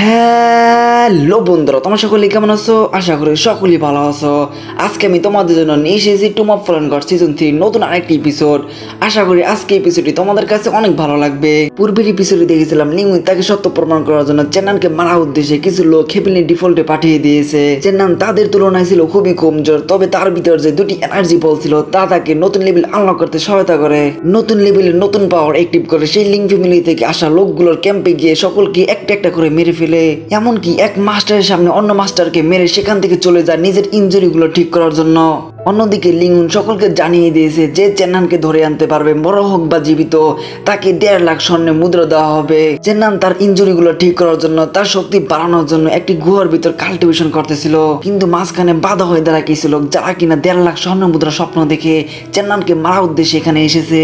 Hello বন্ধুরা, তোমরা সকলে কেমন আছো? আশা করি সকলেই ভালো আছো। আজকে আমি তোমাদের জন্য নিয়ে এসেছি টুম অফ ফলন গড সিজন 3 নতুন আরেকটি এপিসোড। আশা করি আজকে এপিসোডটি তোমাদের কাছে অনেক ভালো লাগবে। পূর্বের এপিসোডে দেখেছিলাম লিংউইন তাকে সত্য প্রমাণ করার জন্য চেন্নানকে মারার উদ্দেশ্যে কিছু লোক হেভিলি ডিফল্টে পাঠিয়ে দিয়েছে। চেন্নান তাদের তুলনায় ছিল খুবই কমজোর, তবে তার ভিতর যে দুটি এনার্জি বল ছিল তা তাকে নতুন লেভেল আনলক করতে সহায়তা করে। নতুন লেভেলের নতুন পাওয়ার অ্যাক্টিভ করে সেই লিং ফ্যামিলি থেকে আসা লোকগুলোর ক্যাম্পে গিয়ে সকলকে একটা একটা করে মেরে ফেলে। এমনকি এক মাস্টারের সামনে অন্য মাস্টারকে মেরে সেখান থেকে চলে যায় নিজের ইনজুরিগুলো ঠিক করার জন্য। অন্যদিকে লিংউইন সকলকে জানিয়ে দিয়েছে যে চেন্নানকে ধরে আনতে পারবে, মরা হোক বা জীবিত, তাকে 1.5 লাখ স্বর্ণের মুদ্রা দেওয়া হবে। চেন্নান তার ইনজুরিগুলো ঠিক করার জন্য, তার শক্তি বাড়ানোর জন্য একটি গুহার ভিতর কাল্টিভেশন করতেছিল, কিন্তু মাঝখানে বাধা হয়ে দাঁড়ায় কিছু লোক যারা কিনা 1.5 লাখ স্বর্ণের মুদ্রা স্বপ্ন দেখে চেন্নানকে মারার উদ্দেশ্যে এখানে এসেছে।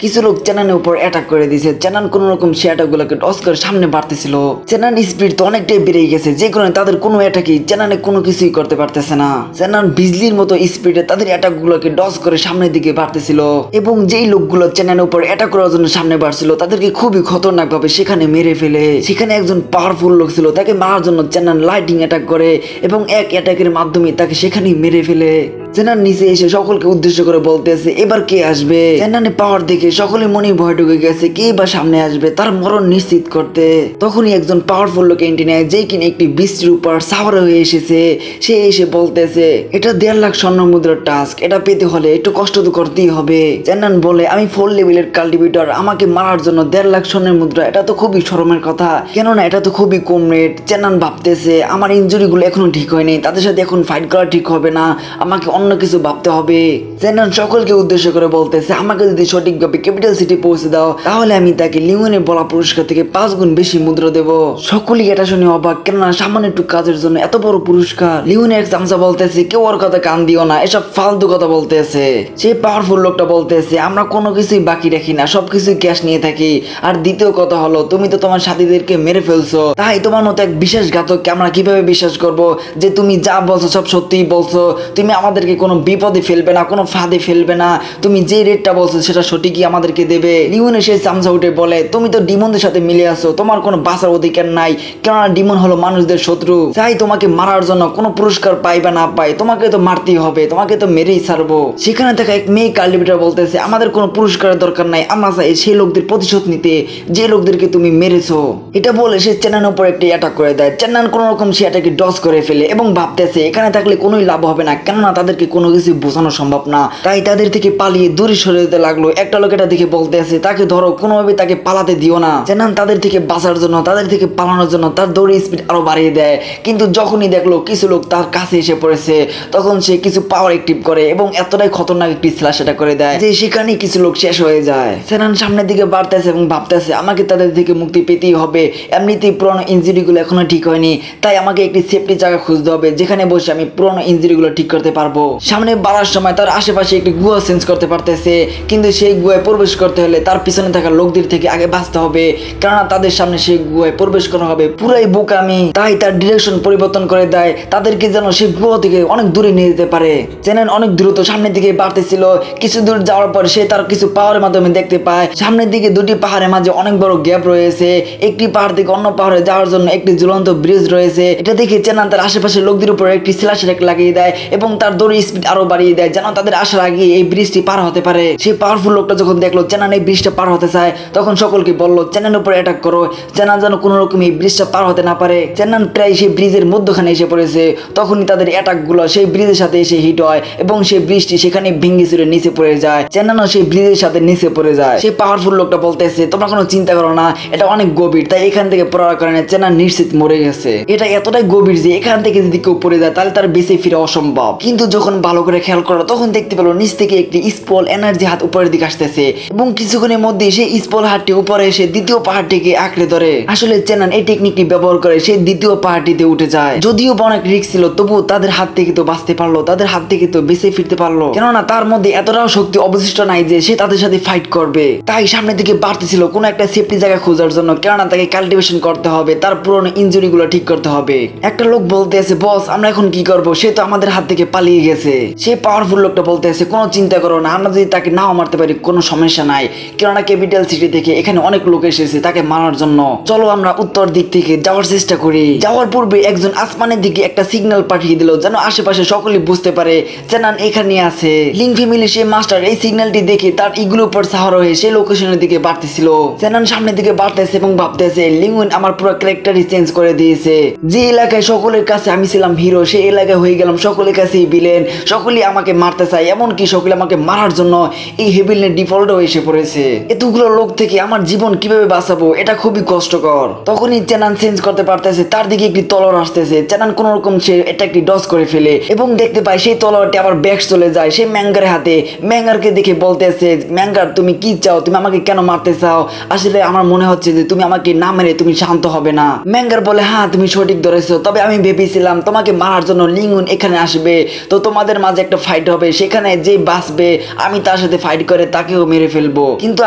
কিছু লোক চেন্নানের উপর অ্যাটাক করে দিয়েছে। চেন্নান কোন রকম সে অ্যাটাকগুলোকে টস করে সামনে বাড়তেছিল। চেন্নান স্পিড তো অনেকটাই বেড়ে গেছে, যে কারণে তাদের কোনো অ্যাটাকই চেন্নানে কোনো কিছুই করতে পারতেছে না। চেন্নান বিজলির মতো স্পিডে তাদের অ্যাটাকগুলোকে ডস করে সামনের দিকে বাড়তেছিল, এবং যেই লোকগুলো চেন্নানের উপর অ্যাটাক করার জন্য সামনে বাড়ছিল তাদেরকে খুবই খতরনাক ভাবে সেখানে মেরে ফেলে। সেখানে একজন পাওয়ারফুল লোক ছিল, তাকে মারার জন্য চেন্নান লাইটিং অ্যাটাক করে এবং এক অ্যাটাকের মাধ্যমে তাকে সেখানেই মেরে ফেলে। চেন্নান নিচে এসে সকলকে উদ্দেশ্য করে বলতেছে এবার কে আসবে। চেন্নানের পাওয়ার দেখে সকলে মনে ভয় ঢুকে গেছে, কে বা সামনে আসবে তার মরণ নিশ্চিত করতে। তখনই একজন পাওয়ারফুল লোক এন্ট্রি নেয়, যে কিনা একটি বৃষ্টির উপর সাওয়ার হয়ে এসেছে। সে এসে বলতেছে এটা 1.5 লাখ স্বর্ণ মুদ্রার টাস্ক, এটা পেতে হলে একটু কষ্ট তো করতেই হবে। চেন্নান বলে আমি 4 লেভেলের কাল্টিভেটর, আমাকে মারার জন্য 1.5 লাখ স্বর্ণের মুদ্রা, এটা তো খুবই শরমের কথা, কেননা এটা তো খুবই কম রেট। চেন্নান ভাবতেছে আমার ইনজুরিগুলো এখনো ঠিক হয়নি, তাদের সাথে এখন ফাইট করা ঠিক হবে না, আমাকে অন্য কিছু ভাবতে হবে। চেন্নান সকলকে উদ্দেশ্য করে বলতেছে আমাকে যদি সঠিকভাবে ক্যাপিটাল সিটি পৌঁছে দাও তাহলে আমি তাকে লিংউইনের বলা পুরস্কার থেকে 5 গুণ বেশি মুদ্রা দেব। সকলেই এটা শুনে অবাক, কেননা সামান্য একটু কাজের জন্য এত বড় পুরস্কার। লিংউইনের এক চামচা বলতেছে কেউ ওর কথা কান দিও না, এসব ফালতু কথা বলতেছে। সেই পাওয়ারফুল লোকটা বলতেছে আমরা কোনো কিছুই বাকি রাখি না, সবকিছুই ক্যাশ নিয়ে থাকি। আর দ্বিতীয় কথা হলো তুমি তো তোমার সাথীদেরকে মেরে ফেলছো, তাই তোমার মতো এক বিশ্বাসঘাতককে আমরা কিভাবে বিশ্বাস করব যে তুমি যা বলছো সব সত্যিই বলছো, তুমি আমাদেরকে কোনো বিপদে ফেলবে না, কোনো ফাঁদে ফেলবে না, তুমি যে রেটটা বলছো সেটা সঠিকই আমাদেরকে দেবে। লিংউইন সেই চামচা উঠে বলে তুমি তো ডিমনদের সাথে মিলে আছো, তোমার কোনো বাঁচার অধিকার নাই, কেননা ডিমন হলো মানুষদের শত্রু। চাই তোমাকে মারার জন্য কোনো পুরস্কার পাই বা না পাই, তোমাকে তো মারতেই হবে, তোমাকে তো মেরেই ছাড়বো। সেখানে থাকা এক মেয়ে কাল্টিভেটর বলতেছে আমাদের কোনো পুরস্কারের দরকার নাই, আমরা চাই সেই লোকদের প্রতিশোধ নিতে যে লোকদেরকে তুমি মেরেছো। এটা বলে সে চেন্নানের উপর একটি অ্যাটাক করে দেয়। চেন্নান কোনো রকম সে অ্যাটাকে ডস করে ফেলে এবং ভাবতেছে এখানে থাকলে কোনোই লাভ হবে না, কেননা তাদেরকে কোনো কিছু বোঝানো সম্ভব না। তাই তাদের থেকে পালিয়ে দূরে সরে যেতে লাগলো। একটা লোক এটা দেখে বলতে আছে তাকে ধরো, কোনোভাবে তাকে পালাতে দিও না। চেন্নান তাদের থেকে বাঁচার জন্য, তাদের থেকে পালানোর জন্য তার দৌড়ের স্পিড আরো বাড়িয়ে দেয়, কিন্তু যখনই দেখলো কিছু লোক তার কাছে এসে পড়েছে তখন সে কিছু পাওয়ার অ্যাক্টিভ করে এবং এতটাই খতরনাক একটি স্ল্যাশ এটা করে দেয় যে সেখানে কিছু লোক শেষ হয়ে যায়। চেন্নান সামনের দিকে বাড়তেছে এবং ভাবতেছে আমাকে তাদের থেকে মুক্তি পেতেই হবে, এমনিতেই পুরনো ইনজুরিগুলো এখনো ঠিক হয়নি, তাই আমাকে একটি সেফটি জায়গা খুঁজতে হবে যেখানে বসে আমি পুরনো ইনজুরিগুলো ঠিক করতে পারবো। সামনে বাড়ার সময় তার আশেপাশে একটি গুহা সেন্স করতে পারতেছে, কিন্তু সেই গুহায় প্রবেশ করতে হলে তার পিছনে থাকা লোকদের থেকে আগে বাঁচতে হবে, কেননা তাদের সামনে সেই গুহায় প্রবেশ করা হবে পুরাই বোকামি। তাই তার ডিরেকশন পরিবর্তন করে দেয়, তাদেরকে যেন সেই গুহা থেকে অনেক দূরে নিয়ে যেতে পারে। চেন্নান অনেক দ্রুত সামনের দিকে বাড়তেছিল। কিছু দূর যাওয়ার পর সে তার কিছু পাহাড়ের মাধ্যমে দেখতে পায় সামনের দিকে দুটি পাহাড়ের মাঝে অনেক বড় গ্যাপ রয়েছে, একটি পাহাড় থেকে অন্য পাহাড়ে যাওয়ার জন্য একটি ঝুলন্ত ব্রিজ রয়েছে। এটা দেখে চেন্নান তার আশেপাশে লোকদের উপর একটি স্ল্যাশ লাগিয়ে দেয় এবং তার দৌড়ের স্পিড আরো বাড়িয়ে দেয় যেন তাদের আসার আগে এই ব্রিজটি পার হতে পারে। সেই পাওয়ারফুল লোকটা যখন দেখলো চেন্নান এই ব্রিজটা পার হতে চায় তখন সকলকে বলল চেন্নানের উপর অ্যাটাক করো, চেন্নান যেন কোনো রকম এই ব্রিজটা পার হতে না পারে। চেন্নান প্রায় সেই ব্রিজের মধ্যখানে এসে পড়েছে, তখনই তাদের অ্যাটাক গুলো সেই ব্রিজের সাথে এসে হিট হয় এবং সেই ব্রিজটি সেখানে ভেঙে চুরে নিচে পড়ে যায়। চেন্নানও সেই ব্রিজের সাথে নিচে পড়ে যায়। সেই পাওয়ারফুল লোকটা বলতেছে তোমরা কোনো চিন্তা করো না, এটা অনেক গভীর, তাই এখান থেকে পড়ার কারণে চেন্নান নিশ্চিত মরে গেছে। এটা এতটাই গভীর যে এখান থেকে যদি কেউ পড়ে যায় তাহলে তার বেঁচে ফিরে অসম্ভব। কিন্তু যখন ভালো করে খেয়াল করো তখন দেখতে পেলো নিচ থেকে একটি স্পল এনার্জি হাত উপরের দিকে আসতেছে এবং কিছুক্ষণের মধ্যে সেই স্পল হাতটি উপরে এসে দ্বিতীয় পাহাড়টিকে আঁকড়ে ধরে। আসলে চেন্নান এই টেকনিকটি ব্যবহার করে সেই দ্বিতীয় পাহাড়টিতে উঠে যায়। যদিও অনেক রিস্ক ছিল তবুও তাদের হাত থেকে তো বাঁচতে পারলো, তাদের হাত থেকে তো বেঁচে ফিরতে পারলো, কেননা তার মধ্যে এতটাও শক্তি অবশিষ্ট নাই যে সে তাদের সাথে ফাইট করবে। তাই সামনের দিকে বাড়তেছিল কোনো একটা সেফটি জায়গা খোঁজার জন্য, কেননা তাকে কাল্টিভেশন করতে হবে, তার পুরনো ইনজুরি গুলো ঠিক করতে হবে। একটা লোক বলতে আছে বস আমরা এখন কি করবো, সে তো আমাদের হাত থেকে পালিয়ে গেছে। গেছে। সে পাওয়ারফুল লোকটা বলতেছে কোনো চিন্তা করো না, আমরা যদি তাকে নাও মারতে পারি কোনো সমস্যা নাই, কেননা ক্যাপিটাল সিটি থেকে এখানে অনেক লোক এসেছে তাকে মারার জন্য। চলো আমরা উত্তর দিক থেকে যাওয়ার চেষ্টা করি। যাওয়ার পূর্বে একজন আসমানের দিকে একটা সিগন্যাল পাঠিয়ে দিল যেন আশেপাশে সকলে বুঝতে পারে চেনান এখানে আছে। লিং ফ্যামিলি সে মাস্টার এই সিগন্যালটি দেখে তার ইগুলোর উপর সাহার হয়ে সেই লোকেশনের দিকে বাড়তেছিল। চেনান সামনের দিকে বাড়তেছে এবং ভাবতেছে লিংউইন আমার পুরো ক্যারেক্টারই চেঞ্জ করে দিয়েছে। যে এলাকায় সকলের কাছে আমি ছিলাম হিরো, সেই এলাকায় হয়ে গেলাম সকলের কাছেই ভিলেন। সকলেই আমাকে মারতে চায়, এমনকি সকলে আমাকে মারার জন্য এই হেভিলের ডিফল্টও এসে পড়েছে। এতগুলো লোক থেকে আমার জীবন কিভাবে বাঁচাবো, এটা খুবই কষ্টকর। তখনই চেনান চেঞ্জ করতে পারতেছে, তার দিকে একটি তলোয়ার আসতেছে। চেনান কোন রকম সে এটা একটি ডস করে ফেলে এবং দেখতে পায় সেই তলোয়ারটি আবার ব্যাক চলে যায় সেই ম্যাঙ্গারের হাতে। ম্যাঙ্গারকে দেখে বলতেছে ম্যাঙ্গার তুমি কি চাও, তুমি আমাকে কেন মারতে চাও? আসলে আমার মনে হচ্ছে যে তুমি আমাকে না মেরে তুমি শান্ত হবে না। ম্যাঙ্গার বলে হ্যাঁ তুমি সঠিক ধরেছো, তবে আমি ভেবেছিলাম তোমাকে মারার জন্য লিংউইন এখানে আসবে, তো তোমাদের মাঝে একটা ফাইট হবে, সেখানে যে বাঁচবে আমি তার সাথে ফাইট করে তাকেও মেরে ফেলবো। কিন্তু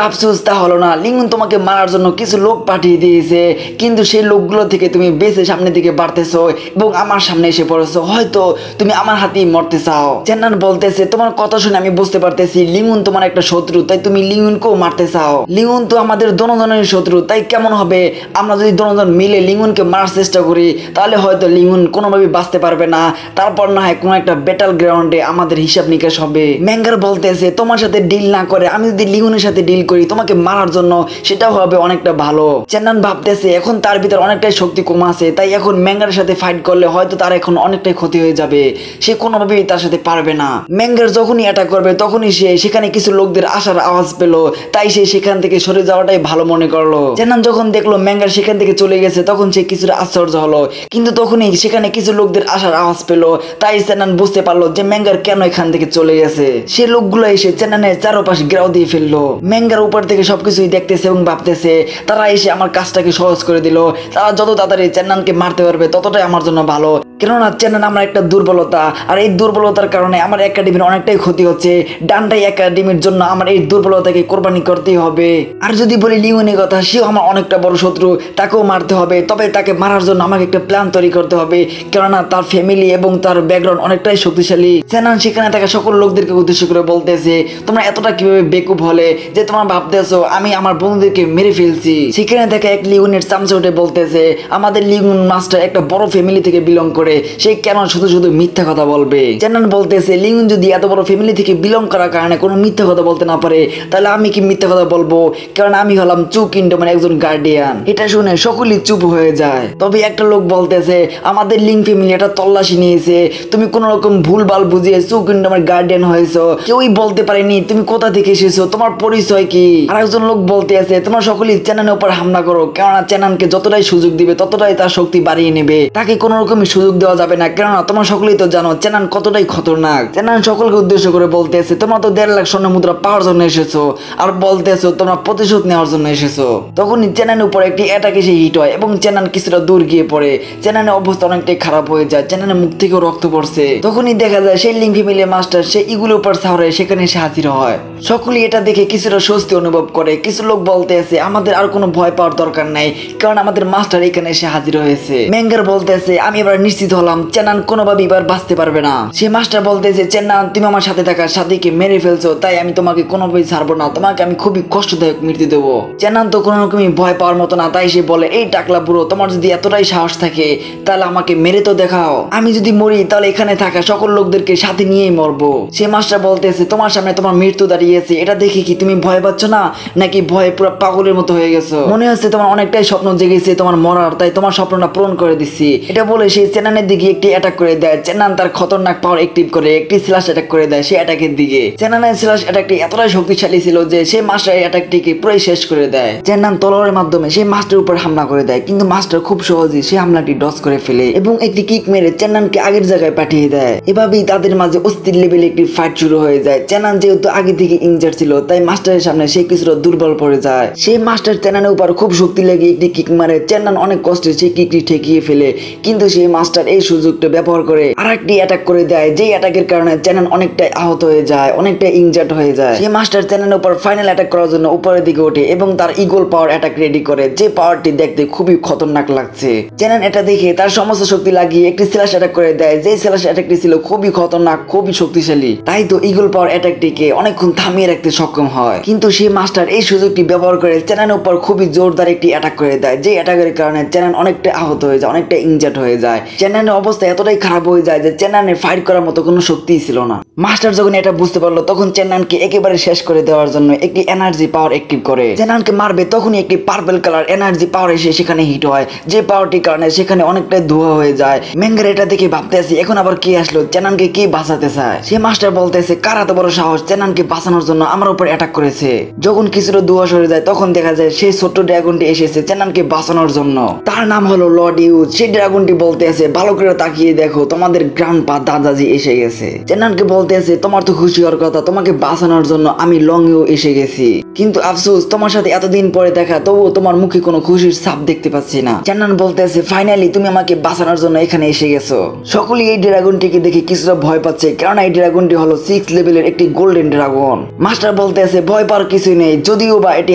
আফসোস তা হলো না, লিংউইন তোমাকে মারার জন্য কিছু লোক পাঠিয়ে দিয়েছে, কিন্তু সেই লোকগুলো থেকে তুমি বেঁচে সামনের দিকে বাড়তেছো এবং আমার সামনে এসে পড়েছো, হয়তো তুমি আমার হাতেই মরতে চাও। চেন্নান বলতেছে তোমার কথা শুনে আমি বুঝতে পারতেছি লিংউইন তোমার একটা শত্রু, তাই তুমি লিংউইনকেও মারতে চাও। লিংউইন তো আমাদের দোনোজনের শত্রু, তাই কেমন হবে আমরা যদি দোনোজন মিলে লিংউইনকে মারার চেষ্টা করি, তাহলে হয়তো লিংউইন কোনোভাবে বাঁচতে পারবে না, তারপর না হয় কোনো একটা ব্যাটল গ্রাউন্ডে আমাদের হিসাব নিকাশ হবে। ম্যাঙ্গার বলতেছে তোমার সাথে ডিল না করে আমি যদি লিংউইনের সাথে ডিল করি তোমাকে মারার জন্য, সেটাও হবে অনেকটা ভালো। চেন্নান ভাবতেছে এখন তার ভিতর অনেকটাই শক্তি কম আছে, তাই এখন ম্যাঙ্গারের সাথে ফাইট করলে হয়তো তার এখন অনেকটাই ক্ষতি হয়ে যাবে, সে কোনোভাবেই তার সাথে পারবে না। ম্যাঙ্গার যখনই অ্যাটাক করবে তখনই সে সেখানে কিছু লোকদের আসার আওয়াজ পেল, তাই সে সেখান থেকে সরে যাওয়াটাই ভালো মনে করলো। চেন্নান যখন দেখলো ম্যাঙ্গার সেখান থেকে চলে গেছে তখন সে কিছুটা আশ্চর্য হলো, কিন্তু তখনই সেখানে কিছু লোকদের আসার আওয়াজ পেল, তাই চেন্নান বুঝতে পারলো যে ম্যাঙ্গার কেন এখান থেকে চলে গেছে। সে লোকগুলো এসে চেন্নানের চারপাশে ঘেরাও দিয়ে ফেললো। ম্যাঙ্গার উপর থেকে সবকিছুই দেখতেছে এবং ভাবতেছে তারা এসে আমার কাজটাকে সহজ করে দিল, তারা যত তাড়াতাড়ি চেন্নানকে মারতে পারবে ততটাই আমার জন্য ভালো, কেননা চেন্নান আমার একটা দুর্বলতা, আর এই দুর্বলতার কারণে আমার একাডেমির অনেকটাই ক্ষতি হচ্ছে। ডান্ডাই একাডেমির জন্য আমার এই দুর্বলতাকে কোরবানি করতেই হবে। আর যদি বলি লিংউইনের কথা, সেও আমার অনেকটা বড় শত্রু, তাকেও মারতে হবে, তবে তাকে মারার জন্য আমাকে একটা প্ল্যান তৈরি করতে হবে, কেননা তার ফ্যামিলি এবং তার ব্যাকগ্রাউন্ড অনেকটাই শক্তিশালী। চেন্নান সেখানে থাকা সকল লোকদেরকে উদ্দেশ্য করে বলতেছে তোমরা এতটা কিভাবে বেকুব হলে যে তোমরা ভাবতেছো আমি আমার বন্ধুদেরকে মেরে ফেলছি। সেখানে থাকা এক লিংউইনের চামচা উঠে বলতেছে আমাদের লিংউইন মাস্টার একটা বড় ফ্যামিলি থেকে বিলং করে, সে কেন শুধু শুধু মিথ্যা কথা বলবে? চেন্নান বলতেছে লিংউইন যদি এত বড় ফ্যামিলি থেকে বিলং করার কারণে কোনো মিথ্যা কথা বলতে না পারে, তাহলে আমি কি মিথ্যা কথা বলবো? কারণ আমি হলাম চু কিংডমের একজন গার্ডিয়ান। এটা শুনে সকলেই চুপ হয়ে যায়। তবে একটা লোক বলতেছে আমাদের লিং ফ্যামিলি একটা তল্লাশি নিয়েছে, তুমি কোন রকম ভুলভাল বুঝিয়ে চু কিংডমের গার্ডিয়ান হয়েছো, কেউই বলতে পারেনি তুমি কোথা থেকে এসেছো, তোমার পরিচয় কি? আর একজন লোক বলতে আছে তোমরা সকলেই চেন্নানের উপর হামলা করো, কেননা চেন্নানকে যতটাই সুযোগ দিবে ততটাই তার শক্তি বাড়িয়ে নেবে, তাকে কোন রকমই সুযোগ দেওয়া যাবে না, কেননা তোমরা সকলেই তো জানো চেন্নান কতটাই খতরনাক। চেন্নান সকলকে উদ্দেশ্য করে বলতেছে তোমরা তো 1.5 লাখ স্বর্ণ মুদ্রা পাওয়ার জন্য এসেছো, আর বলতেছো তোমরা প্রতিশোধ নেওয়ার জন্য এসেছো। তখনই চেন্নানের উপর একটি অ্যাটাক এসে হিট হয় এবং চেন্নান কিছুটা দূর গিয়ে পড়ে। চেন্নানের অবস্থা অনেকটাই খারাপ হয়ে যায়, চেন্নানের মুখ থেকেও রক্ত পড়ছে। তখনই দেখা যায় সেই লিং ফ্যামিলি মাস্টার সে ইগুলোর উপর সাহরে সেখানে এসে হাজির হয়। সকলেই এটা দেখে কিছুটা স্বস্তি অনুভব করে। কিছু লোক বলতে আছে আমাদের আর কোনো ভয় পাওয়ার দরকার নাই, কারণ আমাদের মাস্টার এখানে এসে হাজির হয়েছে। ম্যাঙ্গার বলতেছে আমি এবার নিশ্চিত হলাম চেন্নান কোনোভাবে এবার বাঁচতে পারবে না। সে মাস্টার বলতেছে চেন্নান তুমি আমার সাথে থাকা সাথীকে মেরে ফেলছো, তাই আমি তোমাকে কোনোভাবেই ছাড়বো না, তোমাকে আমি খুবই কষ্টদায়ক মৃত্যু দেবো। চেন্নান তো কোনো রকমই ভয় পাওয়ার মতো না, তাই সে বলে এই টাকলা বুড়ো তোমার যদি এতটাই সাহস থাকে তাহলে আমাকে মেরে তো দেখাও, আমি যদি মরি তাহলে এখানে থাকা সকল লোকদেরকে সাথে নিয়েই মরবো। সে মাস্টার বলতেছে তোমার সামনে তোমার মৃত্যু দাঁড়িয়েছে, এটা দেখে কি তুমি ভয় পাচ্ছ না, নাকি ভয়ে পুরো পাগলের মতো হয়ে গেছো? মনে হচ্ছে তোমার অনেকটাই স্বপ্ন জেগেছে তোমার মরার, তাই তোমার স্বপ্নটা পূরণ করে দিচ্ছি। এটা বলে সে চেন্নানের দিকে একটি অ্যাটাক করে দেয়। চেন্নান তার খতরনাক পাওয়ার অ্যাক্টিভ করে একটি স্ল্যাশ অ্যাটাক করে দেয় সে অ্যাটাকের দিকে। চেন্নানের স্ল্যাশ অ্যাটাকটি এতটাই শক্তিশালী ছিল যে সে মাস্টার অ্যাটাকটিকে পুরোই শেষ করে দেয়। চেন্নান তলোয়ারের মাধ্যমে সেই মাস্টারের উপর হামলা করে দেয়, কিন্তু মাস্টার খুব সহজেই সেই হামলাটি ডস করে ফেলে এবং একটি কিক মেরে চেন্নানকে আগের জায়গায় পাঠিয়ে দেয়। এভাবেই তাদের মাঝে অস্থির লেভেলে একটি ফাইট শুরু হয়ে যায়। চেন্নান যেহেতু আগে থেকে ইনজার্ড ছিল তাই মাস্টারের সামনে সে কিছুটা দুর্বল পড়ে যায়। সেই মাস্টার চেন্নানের উপর খুব শক্তি লেগে একটি কিক মারে, চেন্নান অনেক কষ্টে সেই কিকটি ঠেকিয়ে ফেলে, কিন্তু সেই মাস্টার এই সুযোগটা ব্যবহার করে আরেকটি অ্যাটাক করে দেয়, যেই অ্যাটাকের কারণে চ্যানেল অনেকটাই আহত হয়ে যায়, অনেকটাই ইনজার্ড হয়ে যায়। সেই মাস্টার চ্যানেলের উপর ফাইনাল অ্যাটাক করার জন্য উপরের দিকে ওঠে এবং তার ইগল পাওয়ার অ্যাটাক রেডি করে, যে পাওয়ারটি দেখতে খুবই খতরনাক লাগছে। চ্যানেল এটা দেখে তার সমস্ত শক্তি লাগিয়ে একটি স্ল্যাশ অ্যাটাক করে দেয়, যে স্ল্যাশ অ্যাটাকটি ছিল খুবই খতরনাক, খুবই শক্তিশালী। তাই তো ইগল পাওয়ার অ্যাটাকটিকে অনেকক্ষণ থামিয়ে রাখতে সক্ষম হয়। কিন্তু সেই মাস্টার এই সুযোগটি ব্যবহার করে চ্যানেলের উপর খুবই জোরদার একটি অ্যাটাক করে দেয়, যে অ্যাটাকের কারণে চ্যানেল অনেকটা আহত হয়ে যায়, অনেকটা ইনজার্ড হয়ে যায়। চ্যানেলের অবস্থা এতটাই খারাপ হয়ে যায় যে চ্যানেলের ফাইট করার মতো কোনো শক্তিই ছিল না। মাস্টার যখন এটা বুঝতে পারলো তখন চ্যানেলকে একেবারে শেষ করে দেওয়ার জন্য একটি এনার্জি পাওয়ার অ্যাক্টিভ করে। চ্যানেলকে মারবে তখনই একটি পার্পল কালার এনার্জি পাওয়ার এসে সেখানে হিট হয়, যে পাওয়ারটির কারণে সেখানে অনেকটাই ধোঁয়া হয়ে যায়। ম্যাঙ্গার এটা দেখে ভাবতেছি এখন আবার কি আসলো, চ্যানেলকে কি বাঁচাতে চায়। সে মাস্টার বলতেছে কার এত বড় সাহস চ্যানেলকে বাঁচানোর জন্য আমার উপর অ্যাটাক করেছে। যখন কিছুটা ধোঁয়া সরে যায় তখন দেখা যায় সেই ছোট্ট ড্রাগনটি এসেছে চ্যানেলকে বাঁচানোর জন্য। তার নাম হলো লর্ড ইউজ। সেই ড্রাগনটি বলতে আছে ভালো করে তাকিয়ে দেখো, তোমাদের গ্র্যান্ডপা দাদাজি এসে গেছে। চ্যানেলকে বলতে আছে তোমার তো খুশি হওয়ার কথা, তোমাকে বাঁচানোর জন্য আমি লং ইউ এসে গেছি, কিন্তু আফসোস তোমার সাথে এতদিন পরে দেখা তবুও তোমার মুখে কোনো খুশির ছাপ দেখতে পাচ্ছি না। চ্যানেল বলতে আছে ফাইনালি তুমি আমাকে বাঁচানোর জন্য এখানে এসে গেছো। সকলেই এই ড্রাগনটিকে দেখে কিছুটা ভয় পাচ্ছে, কারণ এই ড্রাগনটি হলো 6 লেভেলের একটি গোল্ডেন ড্রাগন। মাস্টার বলতে আছে ভয় পাওয়ার কিছুই নেই, যদিও বা এটি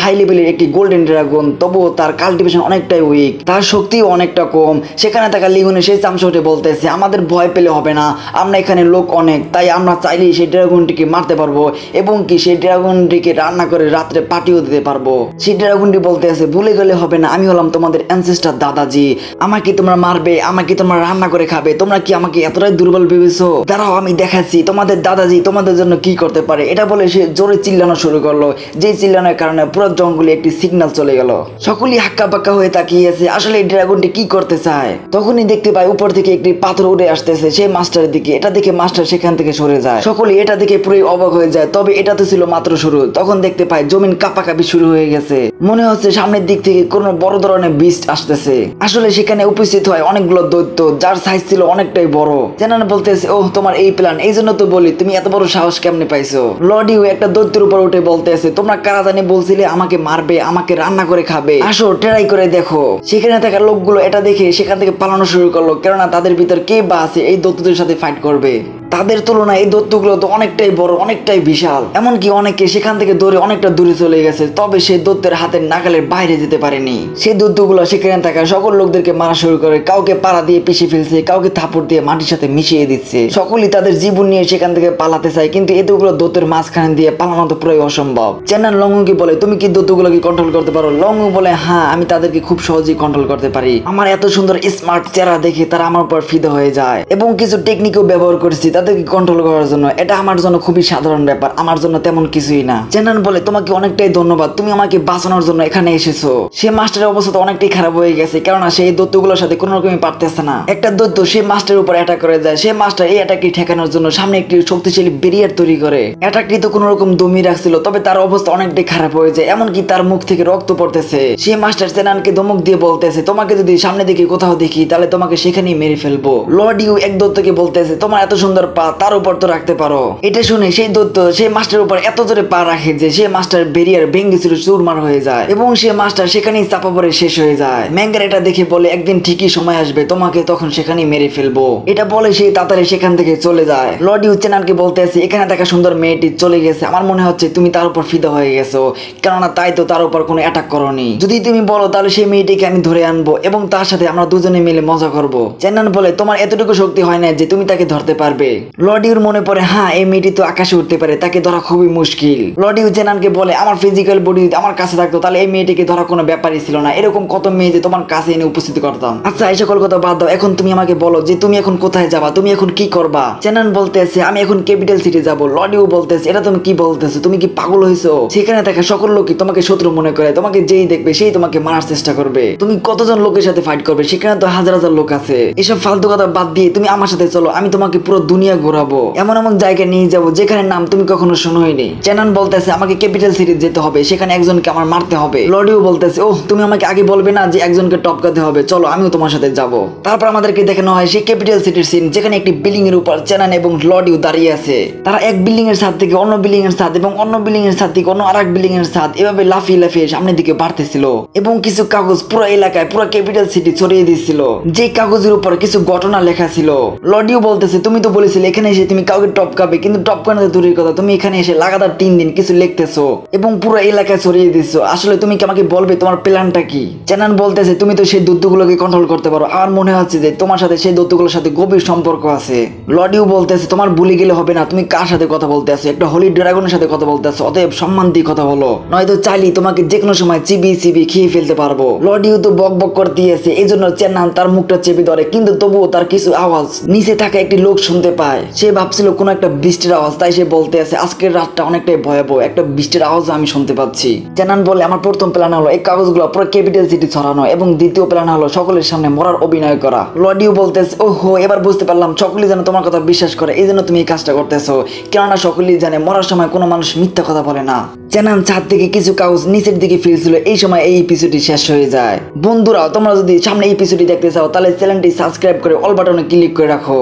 হাই লেভেলের একটি গোল্ডেন ড্রাগন তবুও তার কাল্টিভেশন অনেকটাই উইক, তার শক্তিও অনেকটা কম। সেখানে থাকা লিগুনে সেই চামচোটে বলতেছে আমাদের ভয় পেলে হবে না, আমরা এখানে লোক অনেক, তাই আমরা চাইলেই সেই ড্রাগনটিকে মারতে পারবো এবং কি সেই ড্রাগনটিকে রান্না করে রাত্রে পাঠিয়েও দিতে পারবো। সেই ড্রাগনটি বলতে আছে ভুলে গেলে হবে না, আমি হলাম তোমাদের অ্যানসেস্টার দাদাজি, আমাকে তোমরা মারবে, আমাকে তোমরা রান্না করে খাবে, তোমরা কি আমাকে এতটাই দুর্বল ভেবেছো? দাঁড়াও আমি দেখাচ্ছি তোমাদের দাদাজি তোমাদের জন্য কি করতে পারে। এটা বলে সে জোরে চিল্লানো শুরু করলো, যে চিল্লানোর কারণে পুরো জঙ্গলে একটি সিগন্যাল চলে গেল। সকলেই হাক্কা পাক্কা হয়ে তাকিয়ে আছে আসলে এই ড্রাগনটি কি করতে চায়। তখনই দেখতে পায় উপর থেকে একটি পাথর উড়ে আসতেছে সেই মাস্টারের দিকে। এটা দেখে মাস্টার সেখান থেকে সরে যায়। সকলেই এটা দেখে পুরোই অবাক হয়ে যায়, তবে এটা তো ছিল মাত্র শুরু। তখন দেখতে পায় জমিন কাঁপাকাঁপি শুরু হয়ে গেছে, মনে হচ্ছে সামনের দিক থেকে কোনো বড় ধরনের বিস্ট আসতেছে। আসলে সেখানে উপস্থিত হয় অনেকগুলো দৈত্য, যার সাইজ ছিল অনেকটাই বড়। চ্যানেল বলতেছে ও তোমার এই প্ল্যান, এই জন্য তো বলি তুমি এত বড় সাহস কেমনে পাইছো। লর্ড ইউ একটা দৈত্যের উপর উঠে বলতেছে তোমরা কারা জানি বলছিলে আমাকে মারবে, আমাকে রান্না করে খাবে, আসো ট্রাই করে দেখো। সেখানে থাকা লোকগুলো এটা দেখে সেখান থেকে পালানো শুরু করলো, কেননা তাদের ভিতর কে বা আছে এই দৈত্যদের সাথে ফাইট করবে। তাদের তুলনায় এই দৈত্যগুলো তো অনেকটাই বড়, অনেকটাই বিশাল, এমনকি অনেকে সেখান থেকে দৌড়ে অনেকটা দূরে চলে গেছে, তবে সেই দৈত্যের হাতের নাগালের বাইরে যেতে পারেনি। সেই দৈত্যগুলো সেখানে থাকা সকল লোকদেরকে মারা শুরু করে, কাউকে পাড়া দিয়ে পিষে ফেলছে, কাউকে থাপড় দিয়ে মাটির সাথে মিশিয়ে দিচ্ছে। সকলেই তাদের জীবন নিয়ে সেখান থেকে পালাতে চায়, কিন্তু এতগুলো দৈত্যের মাঝখানে দিয়ে পালানো তো পুরোই অসম্ভব। চ্যানেল লংউকে বলে তুমি কি দৈত্যগুলোকে কন্ট্রোল করতে পারো? লংউ বলে হ্যাঁ আমি তাদেরকে খুব সহজেই কন্ট্রোল করতে পারি, আমার এত সুন্দর স্মার্ট চেহারা দেখে তারা আমার উপর ফিদা হয়ে যায় এবং কিছু টেকনিকও ব্যবহার করেছি তাদেরকে কন্ট্রোল করার জন্য। এটা আমার জন্য খুবই সাধারণ ব্যাপার, আমার জন্য তেমন কিছুই না। চ্যানেল বলে তোমাকে অনেকটাই ধন্যবাদ, তুমি আমাকে বাঁচানোর জন্য এখানে এসেছো। সে মাস্টারের অবস্থা তো অনেকটাই খারাপ হয়ে গেছে, কেননা সেই দৈত্যগুলোর সাথে কোনো রকমই পারতেছে না। একটা দৈত্য সে মাস্টারের উপর অ্যাটাক করে যায়, সে মাস্টার এই অ্যাটাকটি ঠেকানোর জন্য সামনে একটি শক্তিশালী ব্যারিয়ার তৈরি করে। অ্যাটাকটি তো কোনো রকম দমিয়ে রাখছিল, তবে তার অবস্থা অনেকটাই খারাপ হয়ে যায়, এমনকি তার মুখ থেকে রক্ত পড়তেছে। সে মাস্টার চ্যানেলকে ধমক দিয়ে বলতেছে তোমাকে যদি সামনে দিকে কোথাও দেখি তাহলে তোমাকে সেখানেই মেরে ফেলবো। লর্ড ইউ এক দৈত্যকে বলতেছে তোমার এত সুন্দর পা তার উপর তো রাখতে পারো। এটা শুনে সেই দৈত্য সেই মাস্টারের উপর এত জোরে পা রাখে যে সে মাস্টার ব্যারিয়ার ভেঙে চুরমার হয়ে যায় এবং সে মাস্টার সেখানেই চাপা পড়ে শেষ হয়ে যায়। ম্যাঙ্গার এটা দেখে বলে একদিন ঠিকই সময় আসবে, তোমাকে তখন সেখানেই মেরে ফেলবো। এটা বলে সে তাড়াতাড়ি সেখান থেকে চলে যায়। লর্ড ইউ চ্যানেলকে বলতে আছে এখানে দেখা সুন্দর মেয়েটি চলে গেছে, আমার মনে হচ্ছে তুমি তার উপর ফিদা হয়ে গেছো, কেননা তাই তো তার উপর কোনো অ্যাটাক করনি। যদি তুমি বলো তাহলে সেই মেয়েটিকে আমি ধরে আনবো এবং তার সাথে আমরা দুজনে মিলে মজা করবো। চ্যানেল বলে তোমার এতটুকু শক্তি হয় না যে তুমি তাকে ধরতে পারবে। লর্ড ইউর মনে পড়ে হ্যাঁ এই মেয়েটি তো আকাশে উঠতে পারে, তাকে ধরা খুবই মুশকিল। লর্ড ইউ চ্যানেলকে বলে আমার ফিজিক্যাল বডি যদি আমার কাছে থাকতো তাহলে এই মেয়েটিকে ধরা কোনো ব্যাপারই ছিল না, এরকম কত মেয়ে যে তোমার কাছে এনে উপস্থিত করতাম। আচ্ছা এই সকল কথা বাদ দাও, এখন তুমি আমাকে বলো যে তুমি এখন কোথায় যাবা, তুমি এখন কি করবা। চ্যানেল বলতেছে আমি এখন ক্যাপিটাল সিটি যাবো। লর্ড ইউ বলতেছে এটা তুমি কি বলতেছো, তুমি কি পাগল হয়েছো? সেখানে থাকা সকল লোকই তোমাকে শত্রু মনে করে, তোমাকে যেই দেখবে সেই তোমাকে মারার চেষ্টা করবে। তুমি কতজন লোকের সাথে ফাইট করবে, সেখানে তো হাজার হাজার লোক আছে। এসব ফালতু কথা বাদ দিয়ে তুমি আমার সাথে চলো, আমি তোমাকে পুরো দুনিয়া দুনিয়া ঘোরাবো, এমন এমন জায়গায় নিয়ে যাবো যেখানে নাম তুমি কখনো শোনোইনি। চেনান বলতেছে আমাকে ক্যাপিটাল সিটি যেতে হবে, সেখানে একজনকে আমার মারতে হবে। লডিও বলতেছে ওহ তুমি আমাকে আগে বলবে না যে একজনকে টপকাতে হবে, চলো আমিও তোমার সাথে যাব। তারপর আমাদেরকে দেখানো হয় সেই ক্যাপিটাল সিটির সিন, যেখানে একটি বিল্ডিং এর উপর চেনান এবং লডিও দাঁড়িয়ে আছে। তারা এক বিল্ডিং এর ছাদ থেকে অন্য বিল্ডিং এর ছাদ এবং অন্য বিল্ডিং এর ছাদ থেকে অন্য আরেক বিল্ডিং এর ছাদ এভাবে লাফিয়ে লাফিয়ে সামনের দিকে বাড়তেছিল এবং কিছু কাগজ পুরো এলাকায় পুরো ক্যাপিটাল সিটি ছড়িয়ে দিচ্ছিল। যে কাগজের উপর কিছু ঘটনা লেখা ছিল। লডিও বলতেছে তুমি তো বলেছিলে এখানে এসে তুমি কাউকে টপকাবে, কিন্তু টপকানো তো দূরের কথা, তুমি এখানে এসে লাগাতার 3 দিন কিছু লিখতেছো এবং পুরো এলাকায় ছড়িয়ে দিচ্ছ। আসলে তুমি কি আমাকে বলবে তোমার প্ল্যানটা কি? চেনান বলতেছে তুমি তো সেই দূতগুলোকে কন্ট্রোল করতে পারো, আমার মনে হচ্ছে যে তোমার সাথে সেই দূতগুলোর সাথে গভীর সম্পর্ক আছে। লডিও বলতেছে তোমার ভুলে গেলে হবে না, তুমি কার সাথে কথা বলতে আছো? একটা হলি ড্রাগনের সাথে কথা বলতে আছো, অতএব সম্মান দিয়ে কথা বলো, নয়তো চাইলেই তোমাকে যে কোনো সময় চিবি খেয়ে ফেলতে পারবো। লডিও তো বক বক করে দিয়েছে, এই জন্য চেনান তার মুখটা চেপে ধরে, কিন্তু তবুও তার কিছু আওয়াজ নিচে থাকা একটি লোক শুনতে পায়। সে ভাবছিল কোনো একটা বৃষ্টির আওয়াজ, তাই সে বলতে আছে আজকের রাতটা অনেকটাই ভয়াবহ, একটা বৃষ্টির আওয়াজ আমি শুনতে পাচ্ছি। চেনান বলে আমার প্রথম প্ল্যান হলো এই কাগজগুলো পুরো ক্যাপিটাল সিটি ছড়ানো এবং দ্বিতীয় প্ল্যান হলো সকলের সামনে মরার অভিনয় করা। লডিও বলতেছে ওহো এবার বুঝতে পারলাম, সকলেই যেন তোমার কথা বিশ্বাস করে, এই জন্য তুমি এই কাজটা করতেছো, কেননা সকলেই জানে মরার সময় কোনো মানুষ মিথ্যা কথা বলে না। চেনান ছাদ থেকে কিছু কাগজ নিচের দিকে ফেলছিল। এই সময় এই এপিসোডটি শেষ হয়ে যায়। বন্ধুরা তোমরা যদি সামনে এই এপিসোডটি দেখতে চাও তাহলে চ্যানেলটি সাবস্ক্রাইব করে অল বাটনে ক্লিক করে রাখো।